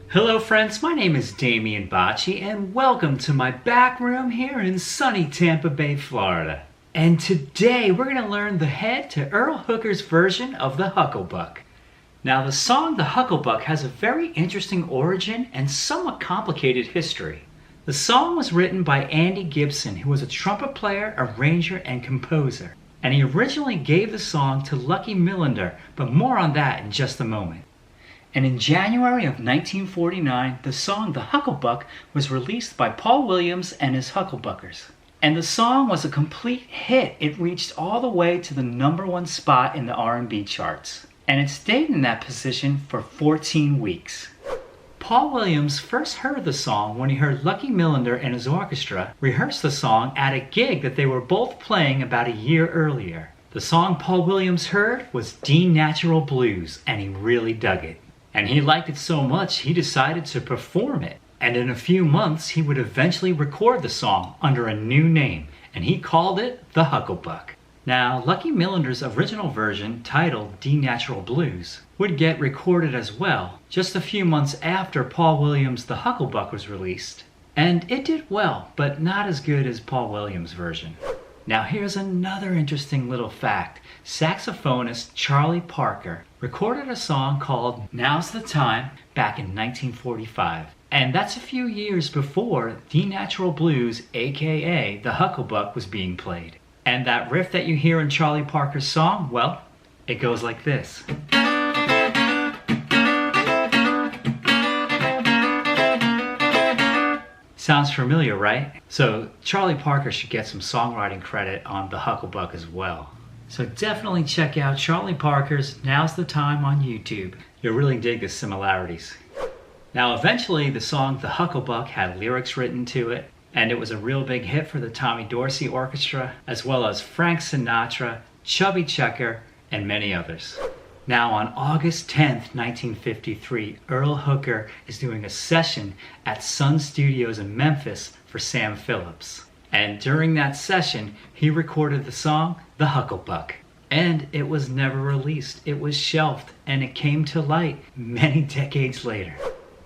Hello friends, my name is Damian Bacci and welcome to my back room here in sunny Tampa Bay, Florida. And today we're going to learn the head to Earl Hooker's version of the Hucklebuck. Now the song The Hucklebuck has a very interesting origin and somewhat complicated history. The song was written by Andy Gibson, who was a trumpet player, arranger, and composer. And he originally gave the song to Lucky Millinder, but more on that in just a moment. And in January of 1949, the song The Hucklebuck was released by Paul Williams and his Hucklebuckers. And the song was a complete hit. It reached all the way to the #1 spot in the R&B charts. And it stayed in that position for 14 weeks. Paul Williams first heard the song when he heard Lucky Millinder and his orchestra rehearse the song at a gig that they were both playing about a year earlier. The song Paul Williams heard was D Natural Blues, and he really dug it. And he liked it so much he decided to perform it. And in a few months he would eventually record the song under a new name, and he called it The Hucklebuck. Now, Lucky Millinder's original version, titled D Natural Blues, would get recorded as well, just a few months after Paul Williams' The Hucklebuck was released. And it did well, but not as good as Paul Williams' version. Now here's another interesting little fact. Saxophonist Charlie Parker recorded a song called Now's the Time back in 1945. And that's a few years before D Natural Blues, aka The Hucklebuck, was being played. And that riff that you hear in Charlie Parker's song, well, it goes like this. Sounds familiar, right? So Charlie Parker should get some songwriting credit on The Hucklebuck as well. So definitely check out Charlie Parker's Now's the Time on YouTube. You'll really dig the similarities. Now eventually the song The Hucklebuck had lyrics written to it, and it was a real big hit for the Tommy Dorsey Orchestra, as well as Frank Sinatra, Chubby Checker, and many others. Now on August 10th, 1953, Earl Hooker is doing a session at Sun Studios in Memphis for Sam Phillips. And during that session, he recorded the song The Hucklebuck. And it was never released. It was shelved, and it came to light many decades later.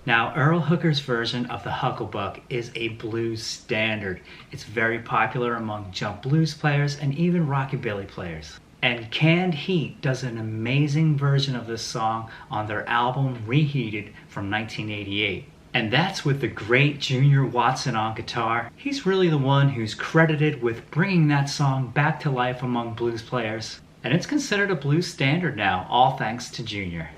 Now, Earl Hooker's version of The Hucklebuck is a blues standard. It's very popular among jump blues players and even rockabilly players. And Canned Heat does an amazing version of this song on their album Reheated from 1988. And that's with the great Junior Watson on guitar. He's really the one who's credited with bringing that song back to life among blues players. And it's considered a blues standard now, all thanks to Junior.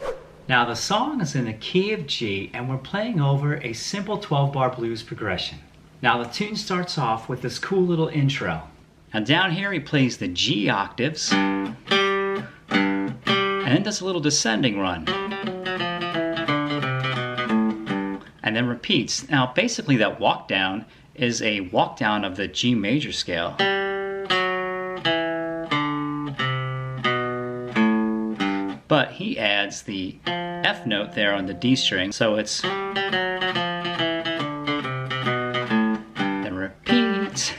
Now the song is in the key of G, and we're playing over a simple 12-bar blues progression. Now the tune starts off with this cool little intro. And down here he plays the G octaves, and then does a little descending run. And then repeats. Now basically that walk down is a walk down of the G major scale. but he adds the F note there on the D string, so it's then repeat.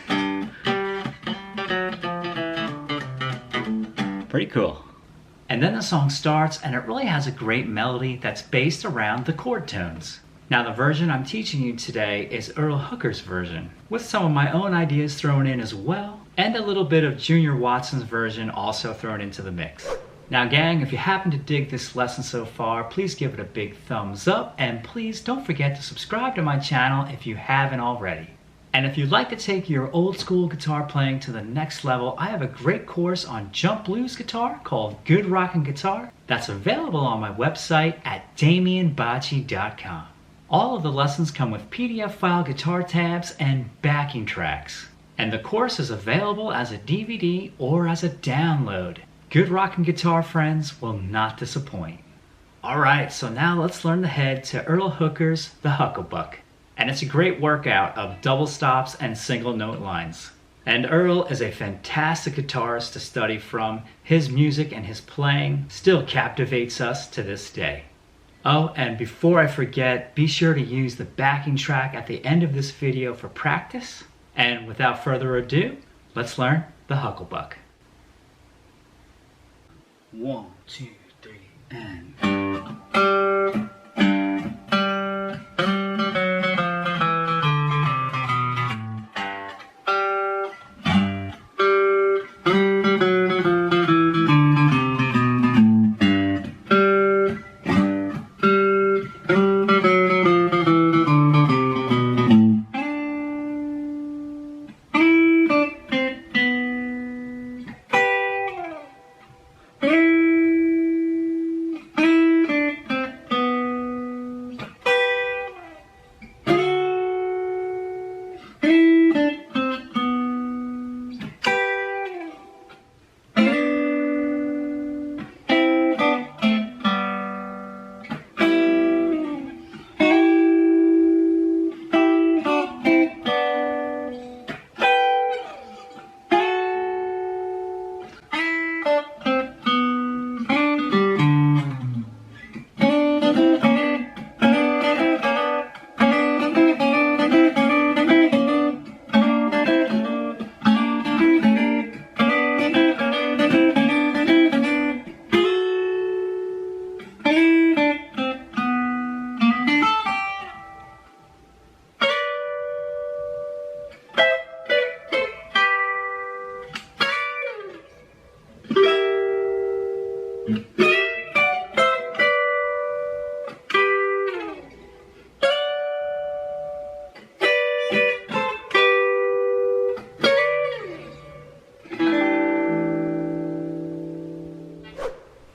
Pretty cool. And then the song starts, and it really has a great melody that's based around the chord tones. Now the version I'm teaching you today is Earl Hooker's version, with some of my own ideas thrown in as well, and a little bit of Junior Watson's version also thrown into the mix. Now gang, if you happen to dig this lesson so far, please give it a big thumbs up, and please don't forget to subscribe to my channel if you haven't already. And if you'd like to take your old school guitar playing to the next level, I have a great course on jump blues guitar called Good Rockin' Guitar that's available on my website at DamianBacci.com. All of the lessons come with PDF file guitar tabs and backing tracks. And the course is available as a DVD or as a download. Good Rockin' Guitar friends will not disappoint. Alright, so now let's learn the head to Earl Hooker's The Hucklebuck. And it's a great workout of double stops and single note lines. And Earl is a fantastic guitarist to study from. His music and his playing still captivates us to this day. Oh, and before I forget, be sure to use the backing track at the end of this video for practice. And without further ado, let's learn the Hucklebuck. 1, 2, 3, and...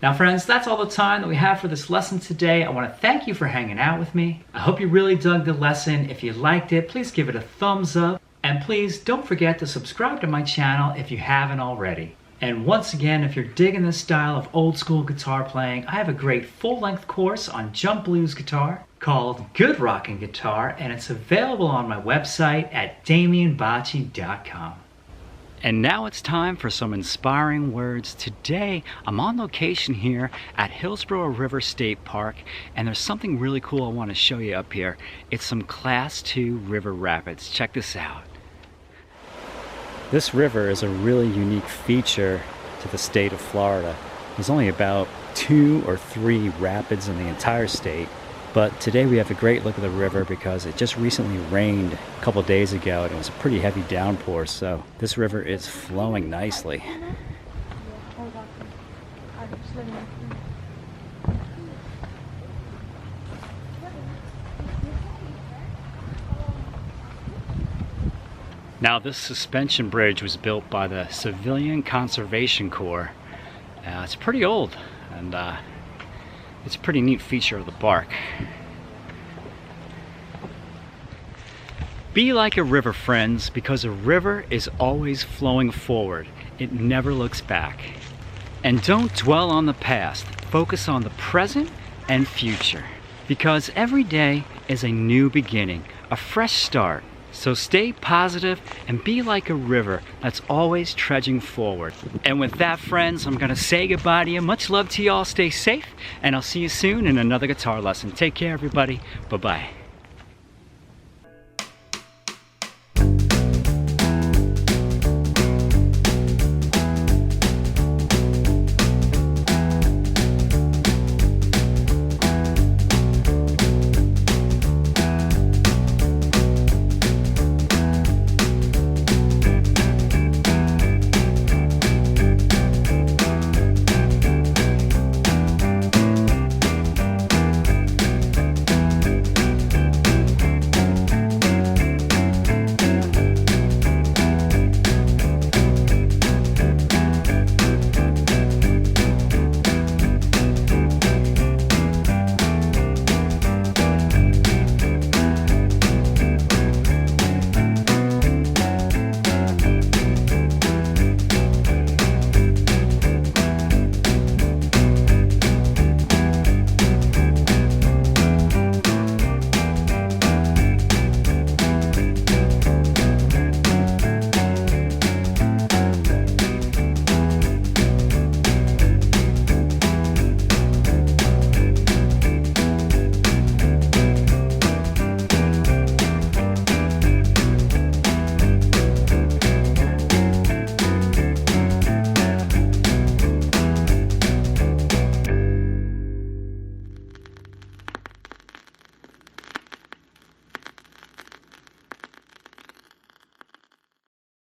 Now friends, that's all the time that we have for this lesson today. I want to thank you for hanging out with me. I hope you really dug the lesson. If you liked it, please give it a thumbs up. And please don't forget to subscribe to my channel if you haven't already. And once again, if you're digging this style of old school guitar playing, I have a great full-length course on jump blues guitar called Good Rockin' Guitar, and it's available on my website at DamianBacci.com. And now it's time for some inspiring words. Today, I'm on location here at Hillsborough River State Park, and there's something really cool I want to show you up here. It's some Class 2 river rapids. Check this out. This river is a really unique feature to the state of Florida. There's only about 2 or 3 rapids in the entire state. But today we have a great look at the river because it just recently rained a couple days ago and it was a pretty heavy downpour, so this river is flowing nicely. Now this suspension bridge was built by the Civilian Conservation Corps. It's pretty old, and it's a pretty neat feature of the bark. Be like a river, friends, because a river is always flowing forward. It never looks back. And don't dwell on the past. Focus on the present and future. Because every day is a new beginning, a fresh start. So stay positive and be like a river that's always trudging forward. And with that, friends, I'm gonna say goodbye to you. Much love to you all. Stay safe, and I'll see you soon in another guitar lesson. Take care, everybody. Bye-bye.